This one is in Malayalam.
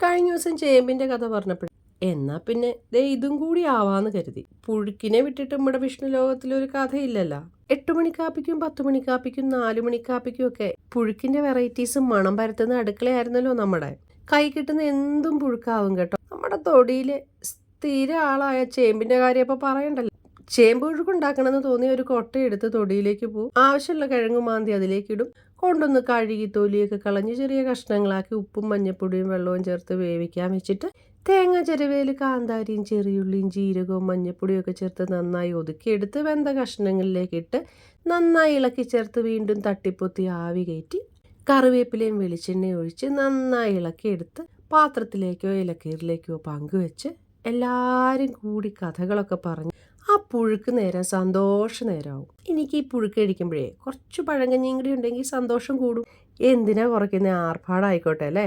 കഴിഞ്ഞ ദിവസം ചേമ്പിൻ്റെ കഥ പറഞ്ഞപ്പോൾ എന്നാ പിന്നെ ദേ ഇതും കൂടി ആവാന്ന് കരുതി. പുഴുക്കിനെ വിട്ടിട്ട് നമ്മുടെ വിഷ്ണു ലോകത്തിലൊരു കഥയില്ലല്ലോ. 8 മണിക്കാപ്പിക്കും 10 മണിക്കാപ്പിക്കും 4 മണിക്കാപ്പിക്കും ഒക്കെ പുഴുക്കിന്റെ വെറൈറ്റീസും മണം പരത്തുന്ന അടുക്കളയായിരുന്നല്ലോ നമ്മുടെ. കൈ കിട്ടുന്ന എന്തും പുഴുക്കാവും കേട്ടോ. നമ്മുടെ തൊടിയിലെ സ്ഥിര ആളായ ചേമ്പിന്റെ കാര്യം ഇപ്പൊ പറയണ്ടല്ലോ. ചേമ്പ് പുഴുക്കുണ്ടാക്കണമെന്ന് തോന്നിയ ഒരു കൊട്ടയെടുത്ത് തൊടിയിലേക്ക് പോകും. ആവശ്യമുള്ള കിഴങ്ങു മാന്തി അതിലേക്കിടും. കൊണ്ടൊന്ന് കഴുകി തൊലിയൊക്കെ കളഞ്ഞ് ചെറിയ കഷ്ണങ്ങളാക്കി ഉപ്പും മഞ്ഞപ്പൊടിയും വെള്ളവും ചേർത്ത് വേവിക്കാൻ വെച്ചിട്ട് തേങ്ങ ചിരവേൽ കാന്താരിയും ചെറിയുള്ളിയും ജീരകവും മഞ്ഞപ്പൊടിയും ഒക്കെ ചേർത്ത് നന്നായി ഒതുക്കിയെടുത്ത് വെന്ത കഷ്ണങ്ങളിലേക്ക് ഇട്ട് നന്നായി ഇളക്കി ചേർത്ത് വീണ്ടും തട്ടിപ്പൊത്തി ആവി കയറ്റി കറിവേപ്പിലയും വെളിച്ചെണ്ണയും ഒഴിച്ച് നന്നായി ഇളക്കിയെടുത്ത് പാത്രത്തിലേക്കോ ഇലക്കീറിലേക്കോ പങ്കുവെച്ച് എല്ലാവരും കൂടി കഥകളൊക്കെ പറഞ്ഞ് ആ പുഴുക്ക് നേരം സന്തോഷ നേരമാവും. എനിക്ക് ഈ പുഴുക്ക് കഴിക്കുമ്പോഴേ കുറച്ച് പഴങ്കഞ്ഞിയും കൂടി ഉണ്ടെങ്കിൽ സന്തോഷം കൂടും. എന്തിനാ കുറയ്ക്കുന്ന, ആർഭാടായിക്കോട്ടെ അല്ലേ.